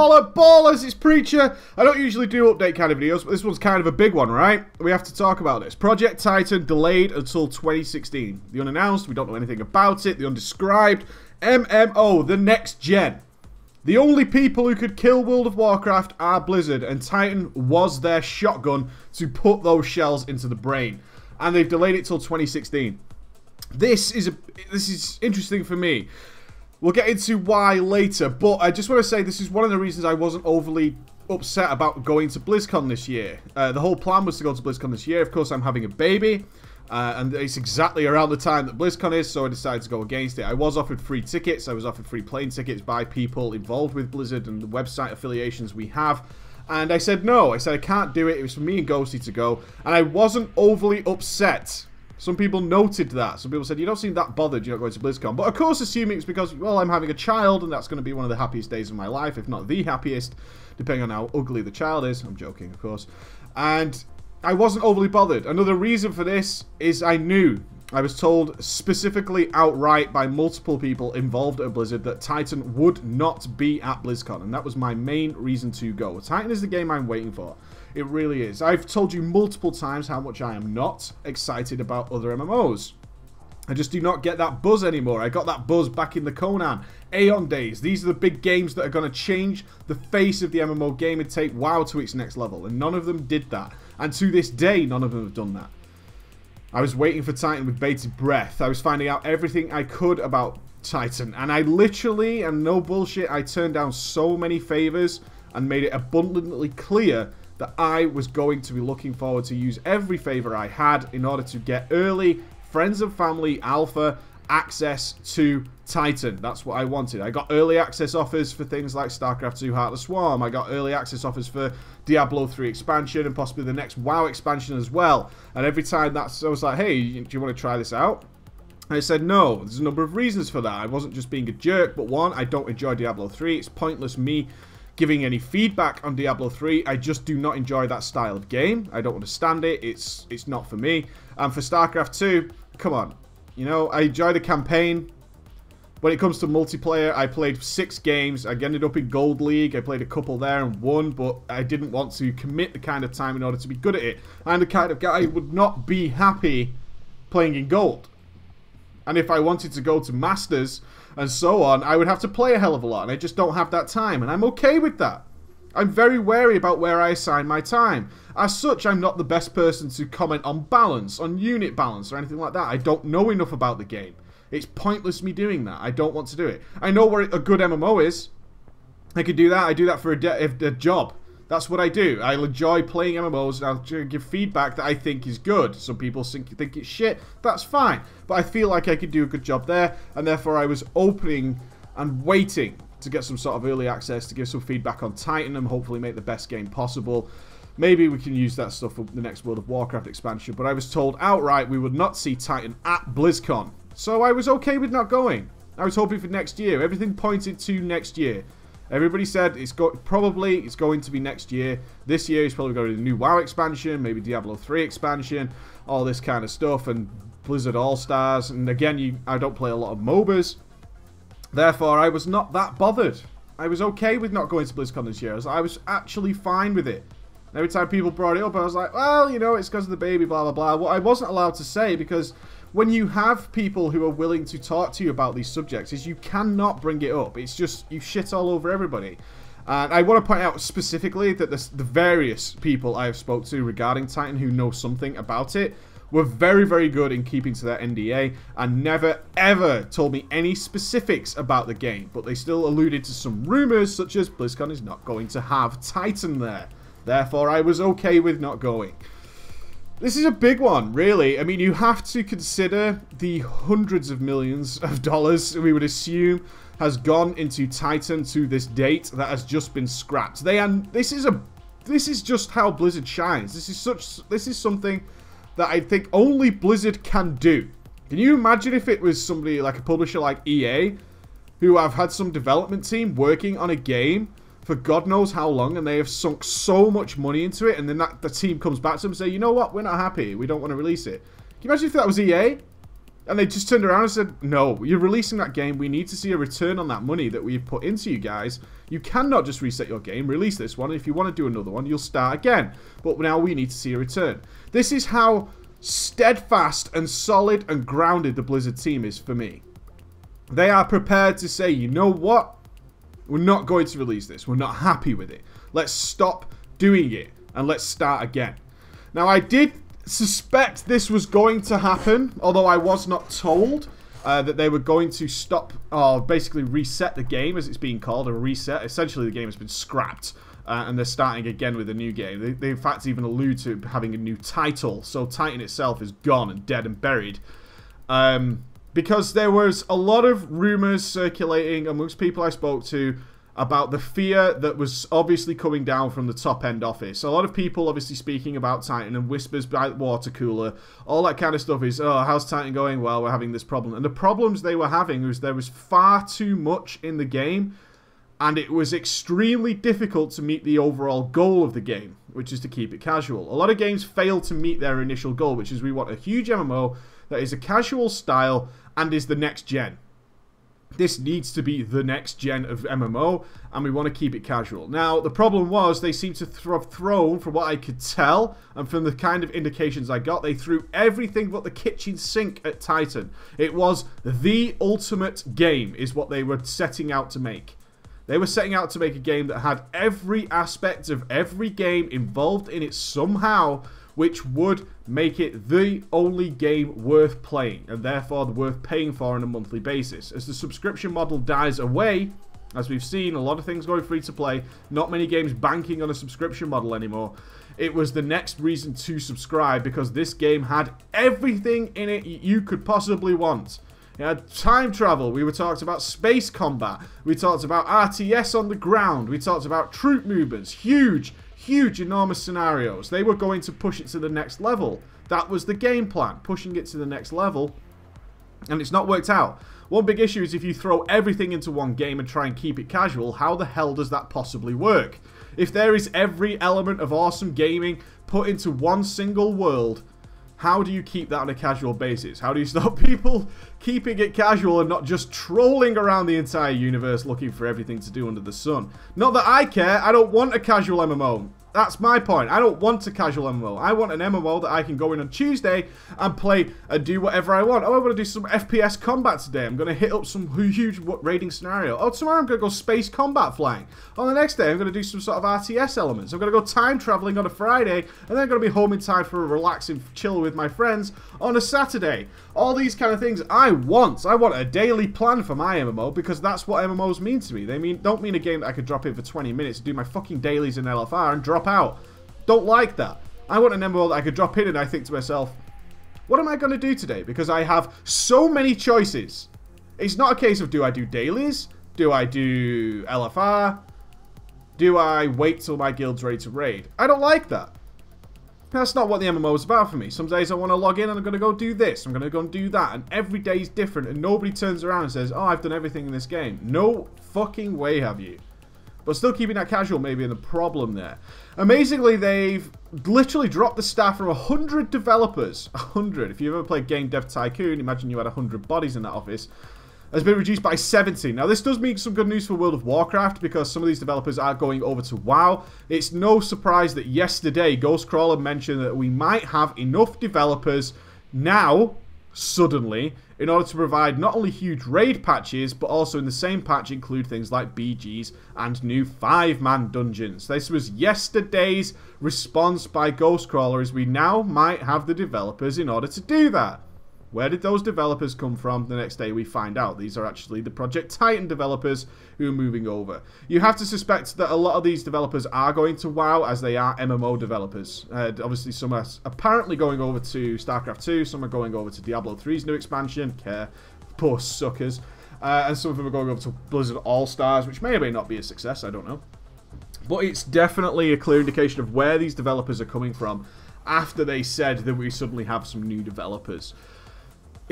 holla ballers, it's Preacher. I don't usually do update kind of videos, but this one's kind of a big one, right? We have to talk about this. Project Titan delayed until 2016. The unannounced, we don't know anything about it. The undescribed, MMO, the next gen. The only people who could kill World of Warcraft are Blizzard, and Titan was their shotgun to put those shells into the brain. And they've delayed it till 2016. This is interesting for me. We'll get into why later, but I just want to say this is one of the reasons I wasn't overly upset about going to BlizzCon this year. The whole plan was to go to BlizzCon this year. Of course, I'm having a baby, and it's exactly around the time that BlizzCon is, so I decided to go against it. I was offered free tickets. I was offered free plane tickets by people involved with Blizzard and the website affiliations we have. And I said no. I said I can't do it. It was for me and Ghosty to go, and I wasn't overly upset. Some people noted that. Some people said, you don't seem that bothered you're not going to BlizzCon. But of course, assuming it's because, well, I'm having a child, and that's going to be one of the happiest days of my life, if not the happiest, depending on how ugly the child is. I'm joking, of course. And I wasn't overly bothered. Another reason for this is I knew. I was told specifically outright by multiple people involved at Blizzard that Titan would not be at BlizzCon. And that was my main reason to go. Titan is the game I'm waiting for. It really is. I've told you multiple times how much I am not excited about other MMOs. I just do not get that buzz anymore. I got that buzz back in the Conan, Aeon days. These are the big games that are going to change the face of the MMO game and take WoW to its next level. And none of them did that. And to this day, none of them have done that. I was waiting for Titan with bated breath. I was finding out everything I could about Titan. And I literally, and no bullshit, I turned down so many favors and made it abundantly clear that I was going to be looking forward to use every favor I had in order to get early friends and family alpha access to Titan. That's what I wanted. I got early access offers for things like StarCraft 2 Heart of the Swarm. I got early access offers for Diablo 3 expansion and possibly the next WoW expansion as well. And every time I was like, hey, do you want to try this out? And I said no. There's a number of reasons for that. I wasn't just being a jerk, but one, I don't enjoy Diablo 3. It's pointless me giving any feedback on Diablo 3. I just do not enjoy that style of game. I don't understand it. It's not for me. And for StarCraft 2, come on. You know, I enjoy the campaign. When it comes to multiplayer, I played 6 games. I ended up in Gold League. I played a couple there and won, but I didn't want to commit the kind of time in order to be good at it. I'm the kind of guy who would not be happy playing in Gold. And if I wanted to go to Masters and so on, I would have to play a hell of a lot, and I just don't have that time, and I'm okay with that. I'm very wary about where I assign my time. As such, I'm not the best person to comment on balance, on unit balance, or anything like that. I don't know enough about the game. It's pointless me doing that. I don't want to do it. I know where a good MMO is. I could do that. I do that for a job. That's what I do. I'll enjoy playing MMOs, and I'll give feedback that I think is good. Some people think it's shit. That's fine. But I feel like I could do a good job there, and therefore I was opening and waiting to get some sort of early access to give some feedback on Titan and hopefully make the best game possible. Maybe we can use that stuff for the next World of Warcraft expansion, but I was told outright we would not see Titan at BlizzCon. So I was okay with not going. I was hoping for next year. Everything pointed to next year. Everybody said it's probably going to be next year. This year is probably going to be the new WoW expansion, maybe Diablo 3 expansion, all this kind of stuff, and Blizzard All-Stars. And again, I don't play a lot of MOBAs. Therefore, I was not that bothered. I was okay with not going to BlizzCon this year. I was actually fine with it. And every time people brought it up, I was like, well, you know, it's because of the baby, blah, blah, blah. What I wasn't allowed to say, because when you have people who are willing to talk to you about these subjects, is you cannot bring it up. It's just, you shit all over everybody. And I want to point out specifically that the various people I have spoke to regarding Titan who know something about it were very, very good in keeping to their NDA and never, ever told me any specifics about the game. But they still alluded to some rumors, such as BlizzCon is not going to have Titan there. Therefore, I was okay with not going. This is a big one, really. I mean, you have to consider the hundreds of millions of dollars we would assume has gone into Titan to this date that has just been scrapped. This is just how Blizzard shines. This is something that I think only Blizzard can do. Can you imagine if it was somebody like a publisher like EA, who have had some development team working on a game for God knows how long, and they have sunk so much money into it, and then the team comes back to them and say, you know what, we're not happy, we don't want to release it. Can you imagine if that was EA? And they just turned around and said, no, you're releasing that game. We need to see a return on that money that we've put into you guys. You cannot just reset your game, release this one. If you want to do another one, you'll start again. But now we need to see a return. This is how steadfast and solid and grounded the Blizzard team is for me. They are prepared to say, you know what? We're not going to release this. We're not happy with it. Let's stop doing it and let's start again. Now, I did suspect this was going to happen, although I was not told that they were going to stop, or basically reset the game, as it's being called, a reset. Essentially, the game has been scrapped, and they're starting again with a new game. They in fact even allude to having a new title, so Titan itself is gone and dead and buried. Because there was a lot of rumors circulating amongst people I spoke to about the fear that was obviously coming down from the top-end office. A lot of people obviously speaking about Titan and whispers by the water cooler. All that kind of stuff is, oh, how's Titan going? Well, we're having this problem. And the problems they were having was there was far too much in the game, and it was extremely difficult to meet the overall goal of the game, which is to keep it casual. A lot of games fail to meet their initial goal, which is we want a huge MMO that is a casual style and is the next gen. This needs to be the next gen of MMO, and we want to keep it casual. Now, the problem was they seemed to have thrown, from what I could tell, and from the kind of indications I got, they threw everything but the kitchen sink at Titan. It was the ultimate game, is what they were setting out to make. They were setting out to make a game that had every aspect of every game involved in it somehow, which would make it the only game worth playing, and therefore worth paying for on a monthly basis. As the subscription model dies away, as we've seen, a lot of things going free to play, not many games banking on a subscription model anymore, it was the next reason to subscribe, because this game had everything in it you could possibly want. It had time travel, we were talked about space combat, we talked about RTS on the ground, we talked about troop movements, huge, enormous scenarios. They were going to push it to the next level. That was the game plan, pushing it to the next level, and it's not worked out. One big issue is if you throw everything into one game and try and keep it casual, how the hell does that possibly work? If there is every element of awesome gaming put into one single world, how do you keep that on a casual basis? How do you stop people keeping it casual and not just trolling around the entire universe looking for everything to do under the sun? Not that I care, I don't want a casual MMO. That's my point. I don't want a casual MMO. I want an MMO that I can go in on Tuesday and play and do whatever I want. Oh, I want to do some FPS combat today. I'm going to hit up some huge raiding scenario. Oh, tomorrow I'm going to go space combat flying. On the next day, I'm going to do some sort of RTS elements. I'm going to go time traveling on a Friday, and then I'm going to be home in time for a relaxing chill with my friends on a Saturday. All these kind of things I want. I want a daily plan for my MMO, because that's what MMOs mean to me. They don't mean a game that I could drop in for 20 minutes, do my fucking dailies in LFR and drop out. Don't like that. I want an MMO that I could drop in and I think to myself, what am I going to do today? Because I have so many choices. It's not a case of, do I do dailies? Do I do LFR? Do I wait till my guild's ready to raid? I don't like that. That's not what the MMO is about for me. Some days I want to log in and I'm going to go do this. I'm going to go and do that. And every day is different. And nobody turns around and says, oh, I've done everything in this game. No fucking way have you. But still keeping that casual may be the problem there. Amazingly, they've literally dropped the staff from 100 developers. 100. If you've ever played Game Dev Tycoon, imagine you had 100 bodies in that office. Has been reduced by 70. Now, this does mean some good news for World of Warcraft, because some of these developers are going over to WoW. It's no surprise that yesterday, Ghostcrawler mentioned that we might have enough developers now, suddenly, in order to provide not only huge raid patches, but also in the same patch include things like BGs and new 5-man dungeons. This was yesterday's response by Ghostcrawler, as we now might have the developers in order to do that. Where did those developers come from? The next day we find out. These are actually the Project Titan developers who are moving over. You have to suspect that a lot of these developers are going to WoW, as they are MMO developers. Obviously some are apparently going over to StarCraft 2, some are going over to Diablo 3's new expansion, poor suckers. And some of them are going over to Blizzard All-Stars, which may or may not be a success, I don't know. But it's definitely a clear indication of where these developers are coming from after they said that we suddenly have some new developers.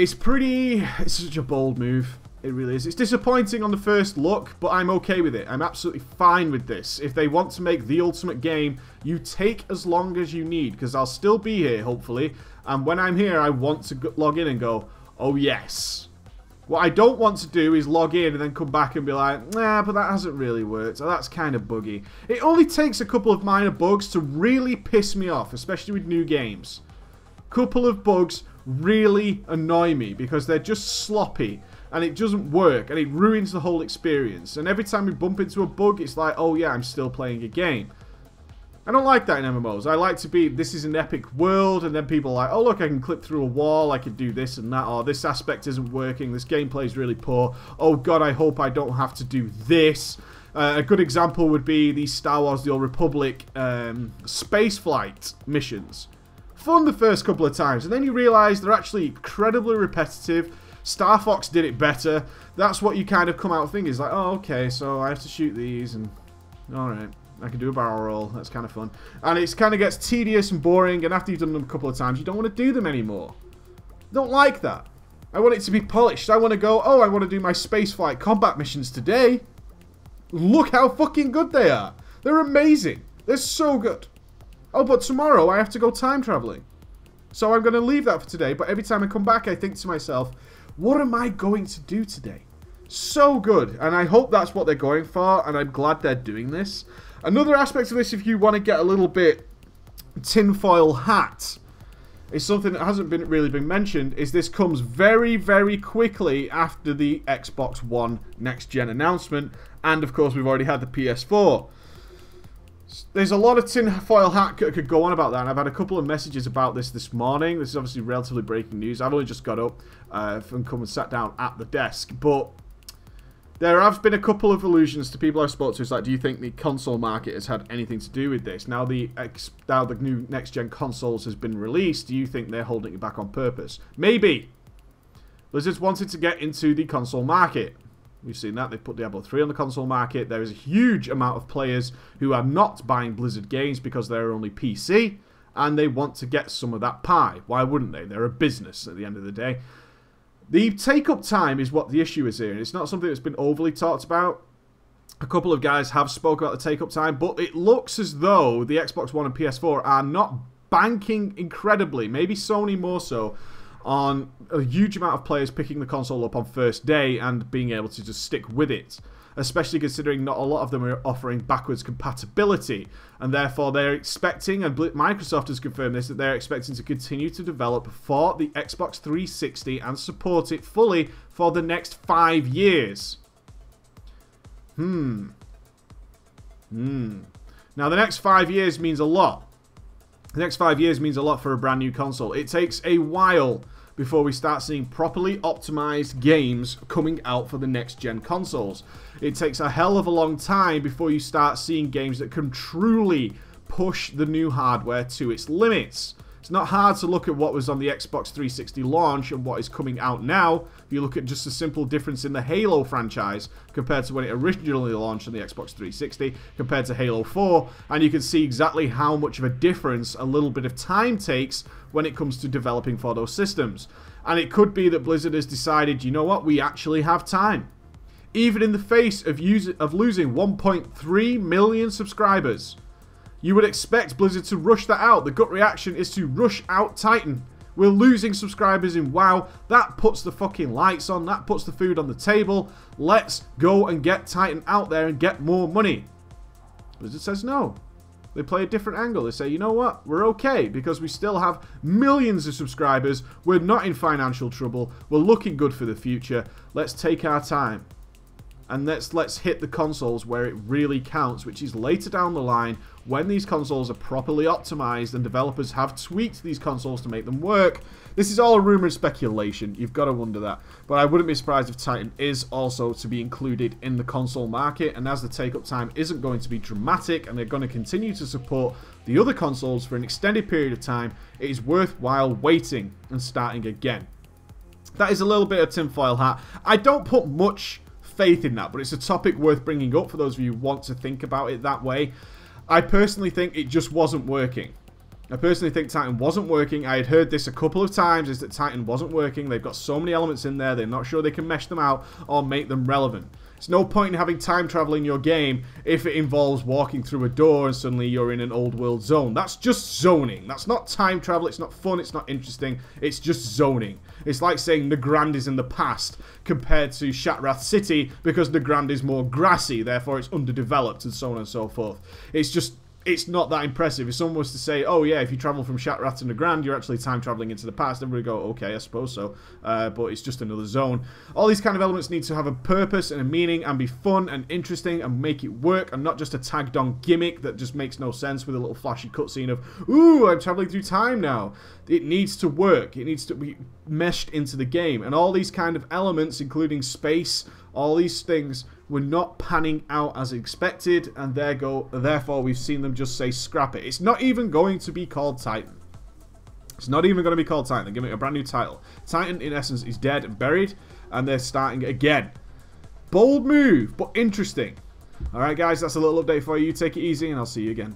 It's such a bold move. It really is. It's disappointing on the first look, but I'm okay with it. I'm absolutely fine with this. If they want to make the ultimate game, you take as long as you need, because I'll still be here, hopefully. And when I'm here, I want to log in and go, Oh, yes. What I don't want to do is log in and then come back and be like, nah, but that hasn't really worked. So that's kind of buggy. It only takes a couple of minor bugs to really piss me off, especially with new games. Couple of bugs really annoy me because they're just sloppy and it doesn't work and it ruins the whole experience. And every time we bump into a bug, it's like, oh yeah, I'm still playing a game. I don't like that in MMOs. I like to be, this is an epic world, and then people are like, oh look, I can clip through a wall, I can do this and that, or this aspect isn't working, this gameplay is really poor, oh god, I hope I don't have to do this. A good example would be the Star Wars The Old Republic spaceflight missions. Fun the first couple of times, and then you realise they're actually incredibly repetitive. Star Fox did it better. That's what you kind of come out thinking, is like, oh okay, so I have to shoot these, and alright. I can do a barrel roll. That's kind of fun. And it kind of gets tedious and boring, and after you've done them a couple of times, you don't want to do them anymore. Don't like that. I want it to be polished. I want to go, oh, I want to do my spaceflight combat missions today. Look how fucking good they are. They're amazing. They're so good. Oh, but tomorrow I have to go time traveling. So I'm going to leave that for today, but every time I come back, I think to myself, what am I going to do today? So good, and I hope that's what they're going for, and I'm glad they're doing this. Another aspect of this, if you want to get a little bit tinfoil hat, is something that hasn't really been mentioned, is this comes very, very quickly after the Xbox One Next Gen announcement, and of course we've already had the PS4. There's a lot of tinfoil hat could go on about that, and I've had a couple of messages about this morning. This is obviously relatively breaking news. I've only just got up and come and sat down at the desk, but there have been a couple of allusions to people I've spoken to. It's like, do you think the console market has had anything to do with this? Now the new next-gen consoles has been released, do you think they're holding it back on purpose? Maybe. Blizzard's wanted to get into the console market. We've seen that. They've put Diablo 3 on the console market. There is a huge amount of players who are not buying Blizzard games because they're only PC, and they want to get some of that pie. Why wouldn't they? They're a business at the end of the day. The take-up time is what the issue is here, and it's not something that's been overly talked about. A couple of guys have spoken about the take-up time, but it looks as though the Xbox One and PS4 are not banking incredibly, maybe Sony more so, on a huge amount of players picking the console up on first day and being able to just stick with it. Especially considering not a lot of them are offering backwards compatibility, and therefore they're expecting, and Microsoft has confirmed this, that they're expecting to continue to develop for the Xbox 360 and support it fully for the next 5 years. Now the next 5 years means a lot. The next 5 years means a lot for a brand new console. It takes a while before we start seeing properly optimized games coming out for the next-gen consoles. It takes a hell of a long time before you start seeing games that can truly push the new hardware to its limits. It's not hard to look at what was on the Xbox 360 launch and what is coming out now. If you look at just a simple difference in the Halo franchise compared to when it originally launched on the Xbox 360 compared to Halo 4, and you can see exactly how much of a difference a little bit of time takes when it comes to developing for those systems. And it could be that Blizzard has decided, you know what, we actually have time. Even in the face of losing 1.3 million subscribers. You would expect Blizzard to rush that out. The gut reaction is to rush out Titan. We're losing subscribers in WoW. That puts the fucking lights on. That puts the food on the table. Let's go and get Titan out there and get more money. Blizzard says no. They play a different angle. They say, you know what? We're okay because we still have millions of subscribers. We're not in financial trouble. We're looking good for the future. Let's take our time. And let's hit the consoles where it really counts, which is later down the line when these consoles are properly optimized and developers have tweaked these consoles to make them work. This is all a rumor and speculation. You've got to wonder that. But I wouldn't be surprised if Titan is also to be included in the console market. And as the take-up time isn't going to be dramatic and they're going to continue to support the other consoles for an extended period of time, it is worthwhile waiting and starting again. That is a little bit of tinfoil hat. I don't put much faith in that, but it's a topic worth bringing up for those of you who want to think about it that way. I personally think it just wasn't working. I personally think Titan wasn't working. I had heard this a couple of times, is that Titan wasn't working. They've got so many elements in there, they're not sure they can mesh them out or make them relevant. It's no point in having time travel in your game if it involves walking through a door and suddenly you're in an old world zone. That's just zoning. That's not time travel. It's not fun. It's not interesting. It's just zoning. It's like saying Nagrand is in the past compared to Shattrath City because Nagrand is more grassy, therefore it's underdeveloped and so on and so forth. It's not that impressive. If someone was to say, oh yeah, if you travel from Shattrath to Nagrand, you're actually time traveling into the past, everybody would go, okay, I suppose so. But it's just another zone. All these kind of elements need to have a purpose and a meaning and be fun and interesting and make it work and not just a tagged on gimmick that just makes no sense with a little flashy cutscene of, ooh, I'm traveling through time now. It needs to work. It needs to be meshed into the game. And all these kind of elements, including space, all these things were not panning out as expected, and therefore we've seen them just say scrap it. It's not even going to be called Titan. It's not even going to be called Titan. They're giving it a brand new title. Titan, in essence, is dead and buried, and they're starting again. Bold move, but interesting. Alright guys, that's a little update for you. Take it easy, and I'll see you again.